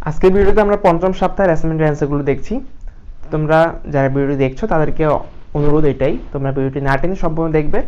আজকের ভিডিওতে আমরা পঞ্চম সপ্তাহের অ্যাসাইনমেন্টের অ্যান্সারগুলো দেখছি। তোমরা যারা ভিডিওটি দেখছো তাদেরকে অনুরোধ এটাই, তোমরা ভিডিওটি না টেনে সম্পূর্ণ দেখবে।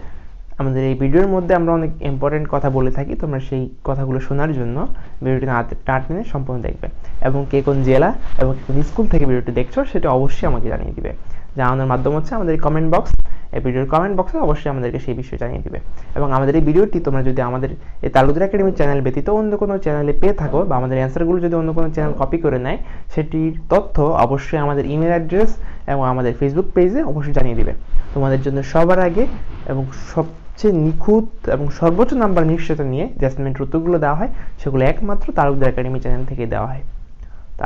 আমাদের এই ভিডিওর মধ্যে আমরা অনেক ইম্পর্টেন্ট কথা বলে থাকি, তোমরা সেই কথাগুলো শোনার জন্য ভিডিওটি না টেনে সম্পূর্ণ দেখবে। এবং কে কোন জেলা এবং কোন স্কুল থেকে ভিডিওটি দেখছো সেটা অবশ্যই আমাকে জানিয়ে দিবে। জানানোর মাধ্যম হচ্ছে আমাদের কমেন্ট বক্স, এই ভিডিওর কমেন্ট বক্সে অবশ্যই আমাদেরকে সেই বিষয়ে জানিয়ে দিবে। এবং আমাদের এই ভিডিওটি তোমরা যদি আমাদের এই তালুকদার একাডেমি চ্যানেল ব্যতীত অন্য কোনো চ্যানেলে পেয়ে থাকো বা আমাদের অ্যান্সারগুলো যদি অন্য কোনো চ্যানেল কপি করে নেয়, সেটির তথ্য অবশ্যই আমাদের ইমেল অ্যাড্রেস এবং আমাদের ফেসবুক পেজে অবশ্যই জানিয়ে দিবে। তোমাদের জন্য সবার আগে এবং সবচেয়ে নিখুঁত এবং সর্বোচ্চ নাম্বার নিশ্চয়তা নিয়ে যে অ্যাসাইনমেন্টের উত্তরগুলো দেওয়া হয় সেগুলো একমাত্র তালুকদার একাডেমি চ্যানেল থেকে দেওয়া হয়।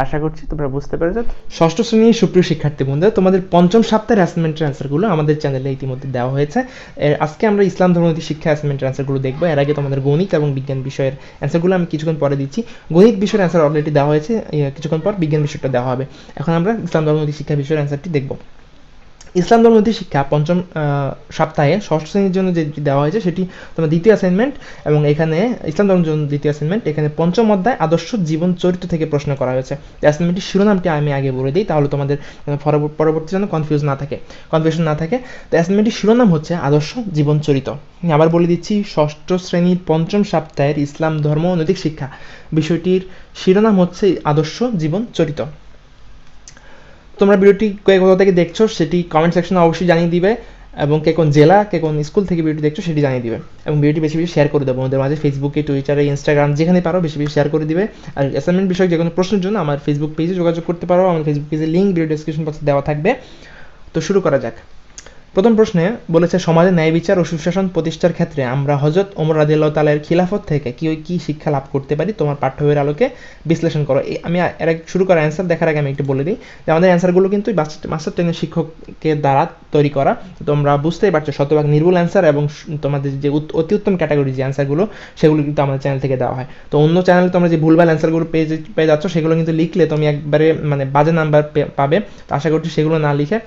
আশা করছি তোমরা বুঝতে পেরেছো। ষষ্ঠ শ্রেণীর সুপ্রিয় শিক্ষার্থী বন্ধুরা, তোমাদের পঞ্চম সপ্তাহের অ্যাসাইনমেন্টের অ্যান্সারগুলো আমাদের চ্যানেলে ইতিমধ্যে দেওয়া হয়েছে। আজকে আমরা ইসলাম ধর্মনীতি শিক্ষা অ্যাসাইনমেন্টের অ্যান্সারগুলো দেখবো। এর আগে তোমাদের গণিত এবং বিজ্ঞান বিষয়ের অ্যান্সারগুলো আমি কিছুক্ষণ পরে দিচ্ছি। গণিত বিষয়ের অ্যান্সার অলরেডি দেওয়া হয়েছে, কিছুক্ষণ পর বিজ্ঞান বিষয়টা দেওয়া হবে। এখন আমরা ইসলাম ধর্মনীতি শিক্ষা বিষয়ের অ্যান্সারটি দেখবো। ইসলাম ধর্মনীতি শিক্ষা পঞ্চম সপ্তাহে ষষ্ঠ শ্রেণীর জন্য যে দেওয়া হয়েছে সেটি তোমার দ্বিতীয় অ্যাসাইনমেন্ট, এবং এখানে ইসলাম ধর্মের জন্য দ্বিতীয় অ্যাসাইনমেন্ট। এখানে পঞ্চম অধ্যায় আদর্শ জীবন চরিত্র থেকে প্রশ্ন করা হয়েছে। অ্যাসাইনমেন্টটির শিরোনামটি আমি আগে বলে দিই, তাহলে তোমাদের পরবর্তী যেন কনফিউশন না থাকে। তো অ্যাসাইনমেন্টটির শিরোনাম হচ্ছে আদর্শ জীবন চরিত্র। আবার বলে দিচ্ছি, ষষ্ঠ শ্রেণীর পঞ্চম সপ্তাহের ইসলাম ধর্ম ও নৈতিক শিক্ষা বিষয়টির শিরোনাম হচ্ছে আদর্শ জীবন চরিত্র। তোমরা ভিডিওটি কোথা থেকে দেখছো সেটি কমেন্ট সেকশনে অবশ্যই জানিয়ে দিবে, এবং কে কোন জেলা কে কোন স্কুল থেকে ভিডিওটি দেখছো সেটি জানিয়ে দিবে। এবং ভিডিওটি বেশি বেশি শেয়ার করে দেবো আমাদের মাঝে, ফেসবুকে, টুইটারে, ইনস্টাগ্রাম, যেখানে পারো বেশি বেশি শেয়ার করে দিবে। আর অ্যাসাইনমেন্ট বিষয়ে যে কোনো প্রশ্নের জন্য আমার ফেসবুক পেজে যোগাযোগ করতে পারো, আমার ফেসবুক পেজের লিঙ্ক ভিডিও ডেসক্রিপশন বক্সে দেওয়া থাকবে। তো শুরু করা যাক। প্রথম প্রশ্নে বলেছে, সমাজে ন্যায় বিচার ও সুশাসন প্রতিষ্ঠার ক্ষেত্রে আমরা হযরত ওমর রাদিয়াল্লাহু তাআলা এর খিলাফত থেকে কি শিক্ষা লাভ করতে পারি, তোমার পাঠ্য বইয়ের আলোকে বিশ্লেষণ করো। আমি এর আগে শুরু করার অ্যান্সার দেখার আগে আমি একটু বলে দিই যে আমাদের অ্যান্সারগুলো কিন্তু মাস্টার ট্রেনের শিক্ষকের দ্বারা তৈরি করা। তোমরা বুঝতেই পারছো, শতভাগ নির্ভুল অ্যান্সার এবং তোমাদের যে অতি উত্তম ক্যাটাগরি যে অ্যান্সারগুলো সেগুলো কিন্তু আমাদের চ্যানেল থেকে দেওয়া হয়। তো অন্য চ্যানেলে তোমরা যে ভুলভাল অ্যান্সারগুলো পেয়ে যাচ্ছ সেগুলো কিন্তু লিখলে তুমি একবারে মানে বাজে নাম্বার পাবে। তো আশা করছি সেগুলো না লিখে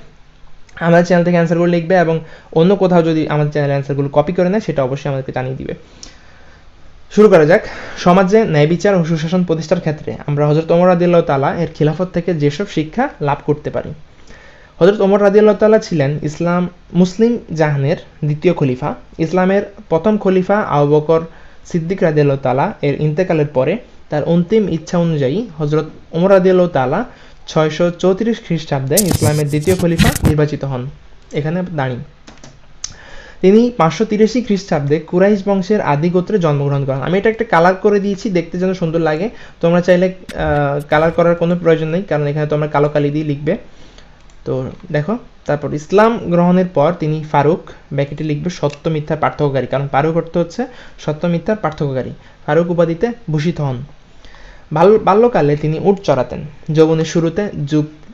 আমাদের চ্যানেল থেকে অ্যান্সারগুলো লিখবে, এবং অন্য কোথাও যদি আমাদের চ্যানেলের অ্যান্সারগুলো কপি করে নেয় সেটা অবশ্যই আমাদেরকে জানিয়ে দিবে। শুরু করা যাক। সমাজে ন্যায় বিচার ও সুশাসন প্রতিষ্ঠার ক্ষেত্রে আমরা হযরত ওমর রাদিয়াল্লাহু তাআলা এর খিলাফত থেকে যেসব শিক্ষা লাভ করতে পারি। হযরত ওমর রাদিয়াল্লাহু তাআলা ছিলেন মুসলিম জাহানের দ্বিতীয় খলিফা। ইসলামের প্রথম খলিফা আবু বকর সিদ্দিক রাদিয়াল্লাহু তাআলা এর ইন্তেকালের পরে তার অন্তিম ইচ্ছা অনুযায়ী হযরত ওমর রাদিয়াল্লাহু তাআলা 634 খ্রিস্টাব্দে ইসলামের দ্বিতীয় খলিফা নির্বাচিত হন। এখানে দাঁড়ি তিনি 583 খ্রিস্টাব্দে কুরাইশ বংশের আদি গোত্রে জন্মগ্রহণ করেন। আমি এটা একটা কালার করে দিয়েছি দেখতে যেন সুন্দর লাগে। তোমরা চাইলে কালার করার কোনো প্রয়োজন নেই, কারণ এখানে তোমরা কালো কালি দিয়ে লিখবে। তো দেখো, তারপর ইসলাম গ্রহণের পর তিনি ফারুক, ব্যাকেটে লিখবে সত্য মিথ্যার পার্থক্যকারী, কারণ ফারুক অর্থ হচ্ছে সত্য মিথ্যার পার্থক্যকারী, ফারুক উপাধিতে ভূষিত হন। বাল্যকালে তিনি উট চড়াতেন। যৌবনের শুরুতে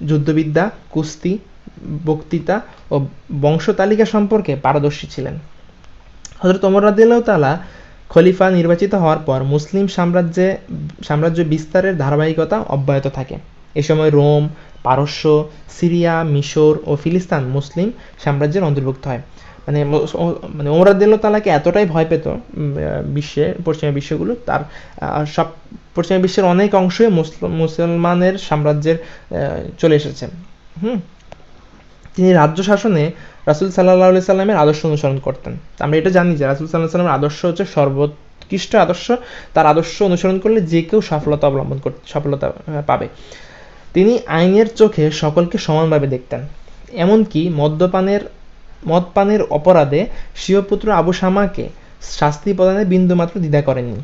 যুদ্ধবিদ্যা, কুস্তি, বক্তৃতা ও বংশতালিকা সম্পর্কে পারদর্শী ছিলেন। হযরত ওমর রাদিয়াল্লাহু তাআলা খলিফা নির্বাচিত হওয়ার পর মুসলিম সাম্রাজ্য বিস্তারের ধারাবাহিকতা অব্যাহত থাকে। এ সময় রোম, পারস্য, সিরিয়া, মিশর ও ফিলিস্তিন মুসলিম সাম্রাজ্যের অন্তর্ভুক্ত হয়। মানে ওমর রাদিয়াল্লাহু তাআলাকে এতটাই ভয় পেত পশ্চিমা বিশ্বগুলো, তার সব পশ্চিমা বিশ্বের অনেক অংশই মুসলমানের সাম্রাজ্যের চলে এসেছে। তিনি রাজ্য শাসনে রাসূল সাল্লাল্লাহু আলাইহি সাল্লামের আদর্শ অনুসরণ করতেন। আমরা এটা জানি যে রাসূল সাল্লাল্লাহু আলাইহি সাল্লামের আদর্শ হচ্ছে সর্বোৎকৃষ্ট আদর্শ। তার আদর্শ অনুসরণ করলে যে কেউ সফলতা পাবে। তিনি আইনের চোখে সকলকে সমানভাবে দেখতেন। এমনকি মদ পানের অপরাধে স্বীয় পুত্র আবু শামাকে শাস্তি প্রদানে বিন্দুমাত্র দ্বিধা করেননি।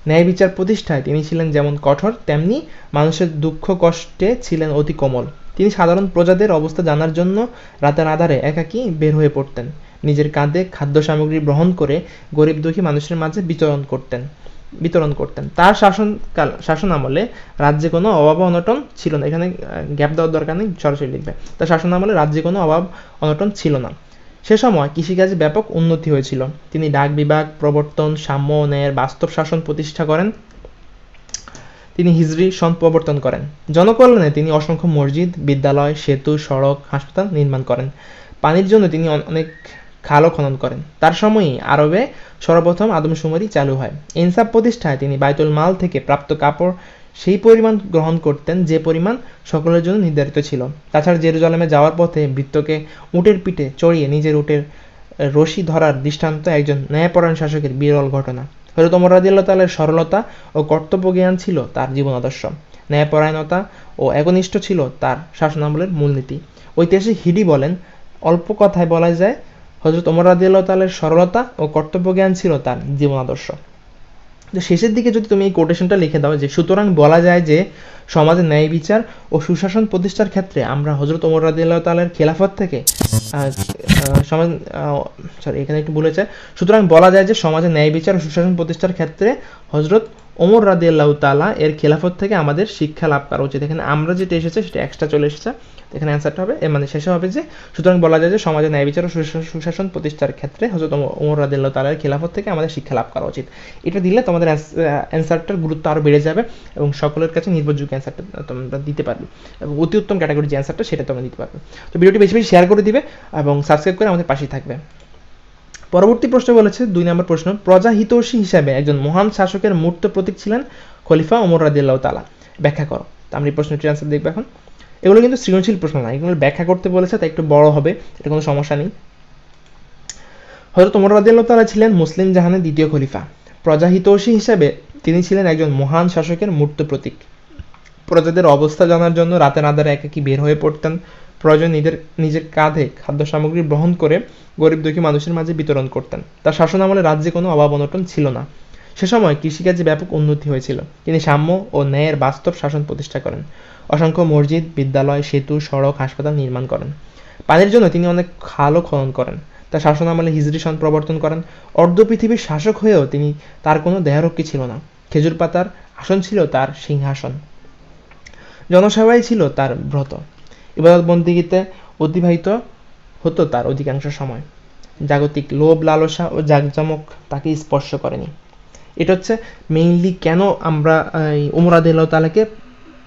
ন্যায় বিচার প্রতিষ্ঠায় তিনি ছিলেন যেমন কঠোর, তেমনি মানুষের দুঃখ কষ্টে ছিলেন অতি কোমল। তিনি সাধারণ প্রজাদের অবস্থা জানার জন্য রাতের আঁধারে একাকী বের হয়ে পড়তেন। নিজের কাঁধে খাদ্য সামগ্রী বহন করে গরিব দুঃখী মানুষের মাঝে বিতরণ করতেন। তার শাসন আমলে রাজ্যে কোনো অভাব অনটন ছিল না। এখানে গ্যাপ দেওয়ার দরকার নেই, সরাসরি লিখবে। তার শাসন আমলে রাজ্যে কোনো অভাব অনটন ছিল না। সে সময় কৃষিকাজে ব্যাপক উন্নতি হয়েছিল। তিনি ডাক বিভাগ প্রবর্তন, সাম্য ও ন্যায়ের বাস্তব শাসন প্রতিষ্ঠা করেন। তিনি হিজরি সন প্রবর্তন করেন। জনকল্যাণে তিনি অসংখ্য মসজিদ, বিদ্যালয়, সেতু, সড়ক, হাসপাতাল নির্মাণ করেন। পানির জন্য তিনি অনেক খালও খনন করেন। তার সময়ই আরবে সর্বপ্রথম আদমশুমারি চালু হয়। ইনসাফ প্রতিষ্ঠায় তিনি বাইতুল মাল থেকে প্রাপ্ত কাপড় সেই পরিমাণ গ্রহণ করতেন যে পরিমাণ সকলের জন্য নির্ধারিত ছিল। তাছাড়া জেরুজালেমে যাওয়ার পথে ভৃত্যকে উটের পিঠে চড়িয়ে নিজের উটের রশি ধরার দৃষ্টান্ত একজন ন্যায়পরায়ণ শাসকের বিরল ঘটনা। হযরত ওমর রাদিয়াল্লাহু তাআলার সরলতা ও কর্তব্যজ্ঞান ছিল তার জীবন আদর্শ। ন্যায়পরায়ণতা ও একনিষ্ঠ ছিল তার শাসনামলের মূলনীতি। ঐতিহাসিক হিডি বলেন, অল্প কথায় বলা যায় হযরত ওমর রাদিয়াল্লাহু তাআলার সরলতা ও কর্তব্যজ্ঞান ছিল তার জীবন আদর্শ। তো শেষের দিকে যদি তুমি এই কোটেশনটা লিখে দাও যে সুতরাং বলা যায় যে সমাজে ন্যায় বিচার ও সুশাসন প্রতিষ্ঠার ক্ষেত্রে আমরা হযরত ওমর রাদিয়াল্লাহু তাআলার খেলাফত থেকে এখানে একটু বলেছে, সুতরাং বলা যায় যে সমাজে ন্যায় বিচার ও সুশাসন প্রতিষ্ঠার ক্ষেত্রে হযরত ওমর রাদিয়াল্লাহু তাআলা এর খেলাফত থেকে আমাদের শিক্ষা লাভ করা উচিত। এখানে আমরা যেটা এসেছে সেটা এক্সট্রা চলে এসেছে, এখানে অ্যান্সারটা হবে মানে শেষে হবে যে সুতরাং বলা যায় যে সমাজে ন্যায় বিচার ও সুশাসন প্রতিষ্ঠার ক্ষেত্রে হযরত ওমর রাদিয়াল্লাহু তাআলার খেলাফত থেকে আমাদের শিক্ষা লাভ করা উচিত। এটা দিলে তোমাদের অ্যান্সারটার গুরুত্ব আরও বেড়ে যাবে এবং সকলের কাছে নির্ভরযোগ্য অ্যান্সারটা তোমরা দিতে পারবে এবং অতি উত্তম ক্যাটাগরির যে অ্যান্সারটা সেটা তোমরা দিতে পারবে। তো ভিডিওটি বেশি বেশি শেয়ার করে দিবে এবং সাবস্ক্রাইব করে আমাদের পাশেই থাকবে। পরবর্তী প্রশ্ন বলেছে 2 নম্বর প্রশ্ন, প্রজাহিতৈষী হিসাবে একজন মহান শাসকের মূর্ত প্রতীক ছিলেন খলিফা ওমর রাদিয়াল্লাহু তাআলা, ব্যাখ্যা করো। তো আমরা এই প্রশ্নটির অ্যান্সার দেখব এখন। এগুলো কিন্তু সৃজনশীল প্রশ্ন না, এগুলো ব্যাখ্যা করতে বলেছে, তাই একটু বড় হবে, এটা কোনো সমস্যা নেই। হযরত ওমর রাদিয়াল্লাহু তাআলা ছিলেন মুসলিম জাহানের দ্বিতীয় খলিফা। প্রজাহিতৈষী হিসাবে তিনি ছিলেন একজন মহান শাসকের মূর্ত প্রতীক। প্রজাদের অবস্থা জানার জন্য রাতের আঁধারে একাকী বের হয়ে পড়তেন। প্রয়োজন নিজের কাঁধে খাদ্য সামগ্রী বহন করে গরিব দুঃখী মানুষের মাঝে বিতরণ করতেন। তার শাসনামলে রাজ্যে কোনো অভাব অনটন ছিল না। সে সময় কৃষিকাজে ব্যাপক উন্নতি হয়েছিল। তিনি সাম্য ও ন্যায়ের বাস্তব শাসন প্রতিষ্ঠা করেন। অসংখ্য মসজিদ, বিদ্যালয়, সেতু, সড়ক, হাসপাতাল নির্মাণ করেন। পানির জন্য তিনি অনেক খালও খনন করেন। তার শাসনামলে হিজরি সন প্রবর্তন করেন। অর্ধ পৃথিবীর শাসক হয়েও তার কোনো দেহরক্ষী ছিল না। খেজুর পাতার আসন ছিল তার সিংহাসন। জনসেবাই ছিল তার ব্রত। ইবাদত বন্দেগীতে অতিবাহিত হতো তার অধিকাংশ সময়। জাগতিক লোভ, লালসা ও জাঁকজমক তাকে স্পর্শ করেনি। এটা হচ্ছে মেইনলি কেন আমরা ওমর রাদিয়াল্লাহু তাআলাকে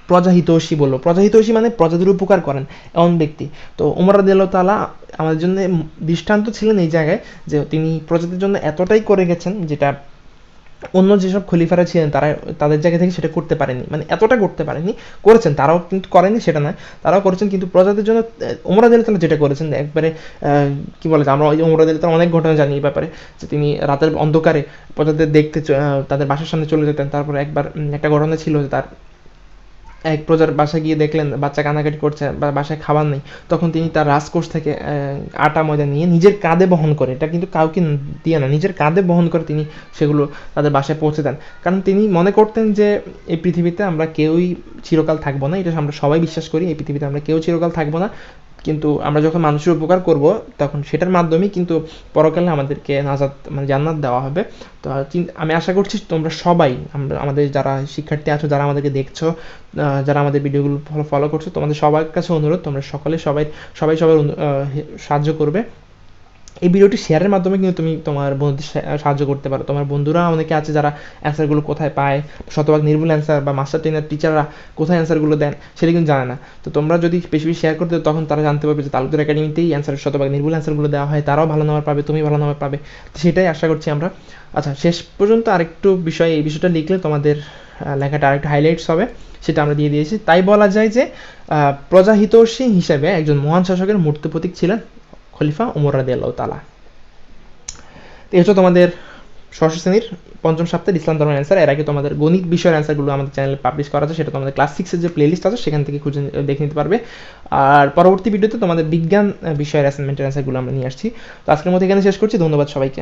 প্রজাহিতৈষী বললো। প্রজাহিতৈষী মানে প্রজাদের উপকার করেন এমন ব্যক্তি। তো ওমর রাদিয়াল্লাহু তাআলা আমাদের জন্য দৃষ্টান্ত ছিলেন এই জায়গায় যে তিনি প্রজাদের জন্য এতটাই করে গেছেন যেটা অন্য যেসব খলিফারা ছিলেন তাদের জায়গা থেকে সেটা করতে পারেনি, মানে এতটা করতে পারেনি। করেছেন, তারাও কিন্তু করেনি সেটা নয়, তারাও করেছেন, কিন্তু প্রজাদের জন্য ওমর রাদিয়াল্লাহু তাআলা যেটা করেছেন একবারে কি বলে, আমরা ওমর রাদিয়াল্লাহু তাআলা অনেক ঘটনা জানি এই ব্যাপারে, যে তিনি রাতের অন্ধকারে প্রজাদের দেখতে তাদের বাসার সামনে চলে যেতেন। তারপরে একবার একটা ঘটনা ছিল যে তার এক প্রজার বাসায় গিয়ে দেখলেন বাচ্চা কান্নাকাটি করছে বা বাসায় খাবার নেই, তখন তিনি তার রাজকোষ থেকে আটা ময়দা নিয়ে নিজের কাঁধে বহন করে, এটা কিন্তু কাউকে দিয়ে না, নিজের কাঁধে বহন করে তিনি সেগুলো তাদের বাসায় পৌঁছে দেন। কারণ তিনি মনে করতেন যে এই পৃথিবীতে আমরা কেউই চিরকাল থাকবো না, এটা আমরা সবাই বিশ্বাস করি, এই পৃথিবীতে আমরা কেউ চিরকাল থাকবো না, কিন্তু আমরা যখন মানুষের উপকার করব তখন সেটার মাধ্যমেই কিন্তু পরকালে আমাদেরকে নাজাত মানে জান্নাত দেওয়া হবে। তো আমি আশা করছি তোমরা সবাই, আমাদের যারা শিক্ষার্থী আছো, যারা আমাদেরকে দেখছো, যারা আমাদের ভিডিওগুলো ফলো করছো, তোমাদের সবার কাছে অনুরোধ তোমরা সবাই সাহায্য করবে। এই ভিডিওটি শেয়ারের মাধ্যমে কিন্তু তুমি তোমার বন্ধুদের সাহায্য করতে পারো। তোমার বন্ধুরা অনেকে আছে যারা অ্যান্সারগুলো কোথায় পায়, শতভাগ নির্ভুল অ্যান্সার বা মাস্টার ট্রেনার টিচাররা কোথায় অ্যান্সারগুলো দেন সেটা কিন্তু জানে না। তো তোমরা যদি বেশি বেশি শেয়ার করতে তখন তারা জানতে পারবে যে তালুকদার একাডেমিতেই অ্যান্সারের শতভাগ নির্ভুল অ্যান্সারগুলো দেওয়া হয়, তারাও ভালো নাম্বার পাবে, তুমি ভালো নাম্বার পাবে। তো সেটাই আশা করছি আমরা। আচ্ছা, শেষ পর্যন্ত আরেকটু বিষয়, এই বিষয়টা লিখলে তোমাদের লেখাটা আরেকটু হাইলাইটস হবে, সেটা আমরা দিয়ে দিয়েছি। তাই বলা যায় যে প্রজাহিতৈষী হিসেবে একজন মহান শাসকের মূর্ত প্রতীক ছিলেন খলিফা ওমর রাদিয়াল্লাহু তাআলা। এই হচ্ছে তোমাদের ষষ্ঠ শ্রেণীর পঞ্চম সপ্তাহের ইসলাম ধর্মের অ্যান্সার। এর আগে তোমাদের গণিত বিষয়ের অ্যান্সারগুলো আমাদের চ্যানেলে পাবলিশ করা আছে, সেটা তোমাদের ক্লাস 6-এর যে প্লেলিস্ট আছে সেখান থেকে খুঁজে দেখে নিতে পারবে। আর পরবর্তী ভিডিওতে তোমাদের বিজ্ঞান বিষয়ের অ্যাসাইনমেন্টের অ্যান্সারগুলো আমরা নিয়ে আসছি। তো আজকের মতো এখানে শেষ করছি, ধন্যবাদ সবাইকে।